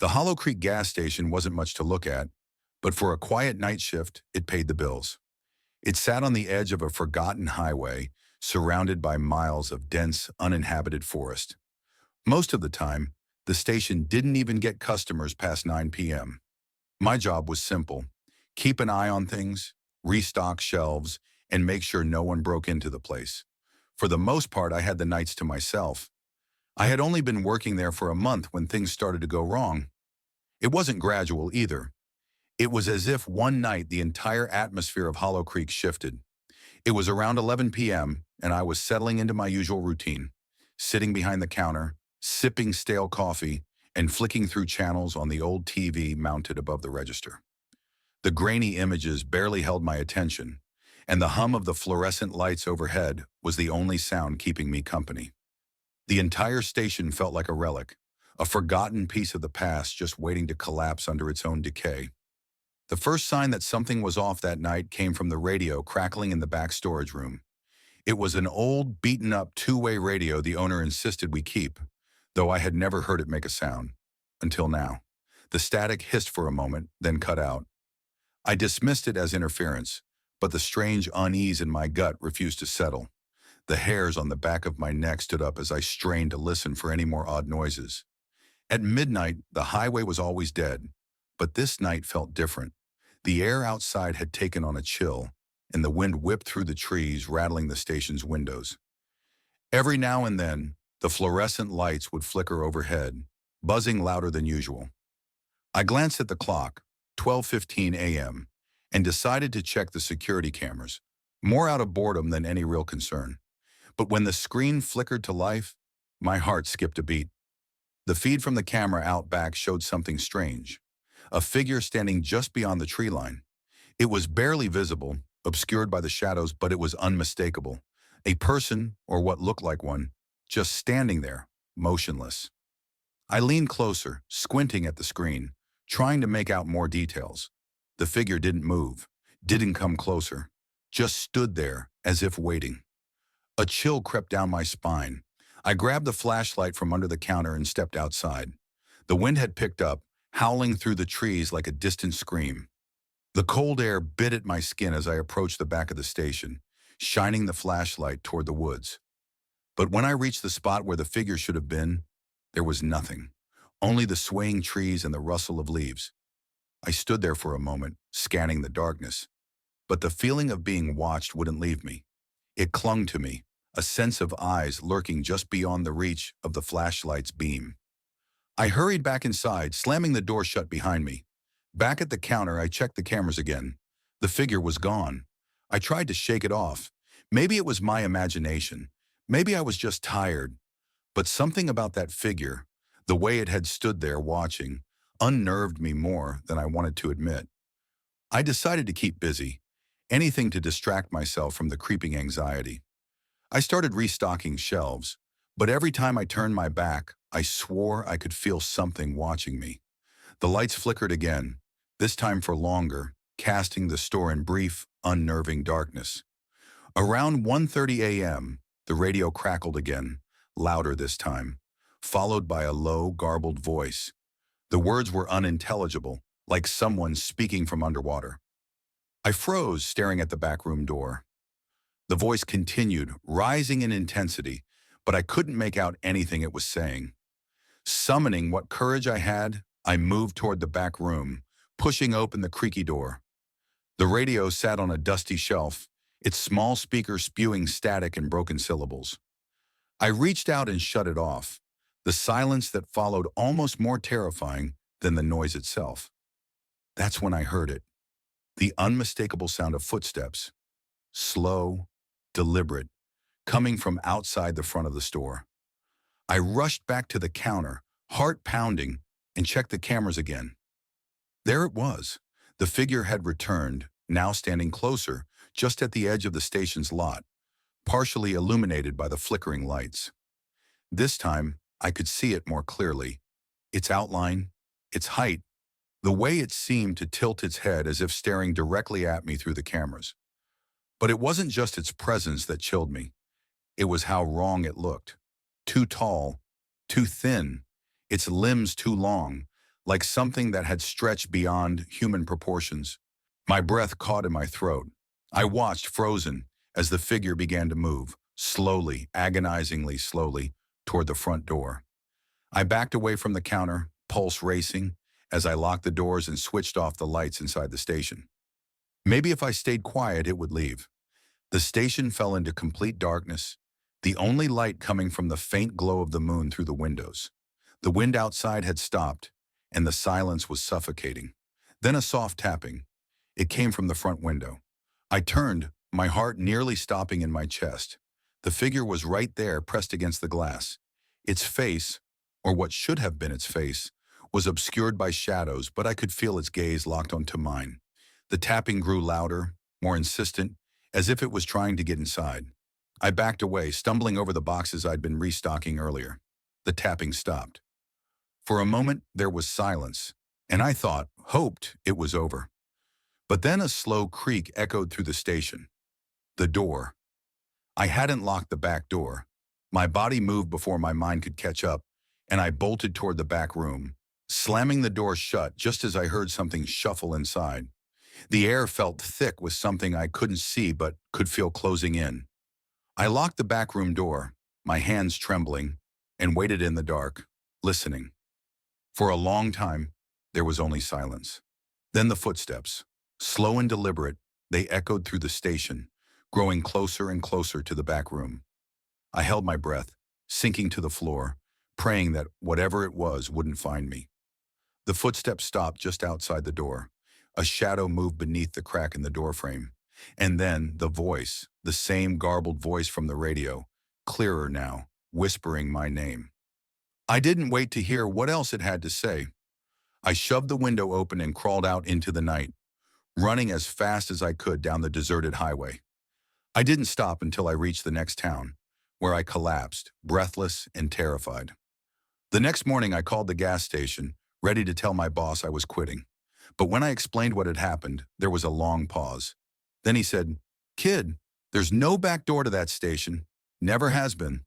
The Hollow Creek gas station wasn't much to look at, but for a quiet night shift, it paid the bills. It sat on the edge of a forgotten highway, surrounded by miles of dense, uninhabited forest. Most of the time, the station didn't even get customers past 9 p.m. My job was simple: keep an eye on things, restock shelves, and make sure no one broke into the place. For the most part, I had the nights to myself. I had only been working there for a month when things started to go wrong. It wasn't gradual either. It was as if one night the entire atmosphere of Hollow Creek shifted. It was around 11 p.m., and I was settling into my usual routine, sitting behind the counter, sipping stale coffee, and flicking through channels on the old TV mounted above the register. The grainy images barely held my attention, and the hum of the fluorescent lights overhead was the only sound keeping me company. The entire station felt like a relic, a forgotten piece of the past just waiting to collapse under its own decay. The first sign that something was off that night came from the radio crackling in the back storage room. It was an old, beaten-up two-way radio the owner insisted we keep, though I had never heard it make a sound. Until now. The static hissed for a moment, then cut out. I dismissed it as interference, but the strange unease in my gut refused to settle. The hairs on the back of my neck stood up as I strained to listen for any more odd noises. At midnight, the highway was always dead, but this night felt different. The air outside had taken on a chill, and the wind whipped through the trees, rattling the station's windows. Every now and then, the fluorescent lights would flicker overhead, buzzing louder than usual. I glanced at the clock, 12:15 a.m., and decided to check the security cameras, more out of boredom than any real concern. But when the screen flickered to life, my heart skipped a beat. The feed from the camera out back showed something strange. A figure standing just beyond the tree line. It was barely visible, obscured by the shadows, but it was unmistakable. A person, or what looked like one, just standing there, motionless. I leaned closer, squinting at the screen, trying to make out more details. The figure didn't move, didn't come closer, just stood there, as if waiting. A chill crept down my spine. I grabbed the flashlight from under the counter and stepped outside. The wind had picked up, howling through the trees like a distant scream. The cold air bit at my skin as I approached the back of the station, shining the flashlight toward the woods. But when I reached the spot where the figure should have been, there was nothing, only the swaying trees and the rustle of leaves. I stood there for a moment, scanning the darkness. But the feeling of being watched wouldn't leave me. It clung to me, a sense of eyes lurking just beyond the reach of the flashlight's beam. I hurried back inside, slamming the door shut behind me. Back at the counter, I checked the cameras again. The figure was gone. I tried to shake it off. Maybe it was my imagination. Maybe I was just tired. But something about that figure, the way it had stood there watching, unnerved me more than I wanted to admit. I decided to keep busy, anything to distract myself from the creeping anxiety. I started restocking shelves, but every time I turned my back, I swore I could feel something watching me. The lights flickered again, this time for longer, casting the store in brief, unnerving darkness. Around 1:30 a.m., the radio crackled again, louder this time, followed by a low, garbled voice. The words were unintelligible, like someone speaking from underwater. I froze, staring at the back room door. The voice continued, rising in intensity, but I couldn't make out anything it was saying. Summoning what courage I had, I moved toward the back room, pushing open the creaky door. The radio sat on a dusty shelf, its small speaker spewing static and broken syllables. I reached out and shut it off, the silence that followed almost more terrifying than the noise itself. That's when I heard it, the unmistakable sound of footsteps, slow, deliberate, coming from outside the front of the store. I rushed back to the counter, heart pounding, and checked the cameras again. There it was. The figure had returned, now standing closer, just at the edge of the station's lot, partially illuminated by the flickering lights. This time, I could see it more clearly. Its outline, its height, the way it seemed to tilt its head as if staring directly at me through the cameras. But it wasn't just its presence that chilled me. It was how wrong it looked. Too tall, too thin, its limbs too long, like something that had stretched beyond human proportions. My breath caught in my throat. I watched, frozen, as the figure began to move, slowly, agonizingly slowly, toward the front door. I backed away from the counter, pulse racing, as I locked the doors and switched off the lights inside the station. Maybe if I stayed quiet, it would leave. The station fell into complete darkness, the only light coming from the faint glow of the moon through the windows. The wind outside had stopped, and the silence was suffocating. Then a soft tapping. It came from the front window. I turned, my heart nearly stopping in my chest. The figure was right there, pressed against the glass. Its face, or what should have been its face, was obscured by shadows, but I could feel its gaze locked onto mine. The tapping grew louder, more insistent, as if it was trying to get inside. I backed away, stumbling over the boxes I'd been restocking earlier. The tapping stopped. For a moment, there was silence, and I hoped it was over. But then a slow creak echoed through the station. The door. I hadn't locked the back door. My body moved before my mind could catch up, and I bolted toward the back room, slamming the door shut just as I heard something shuffle inside. The air felt thick with something I couldn't see but could feel closing in. I locked the back room door, my hands trembling, and waited in the dark, listening. For a long time, there was only silence. Then the footsteps. Slow and deliberate, they echoed through the station, growing closer and closer to the back room. I held my breath, sinking to the floor, praying that whatever it was wouldn't find me. The footsteps stopped just outside the door. A shadow moved beneath the crack in the doorframe. And then the voice, the same garbled voice from the radio, clearer now, whispering my name. I didn't wait to hear what else it had to say. I shoved the window open and crawled out into the night, running as fast as I could down the deserted highway. I didn't stop until I reached the next town, where I collapsed, breathless and terrified. The next morning I called the gas station, ready to tell my boss I was quitting. But when I explained what had happened, there was a long pause. Then he said, "Kid, there's no back door to that station. Never has been."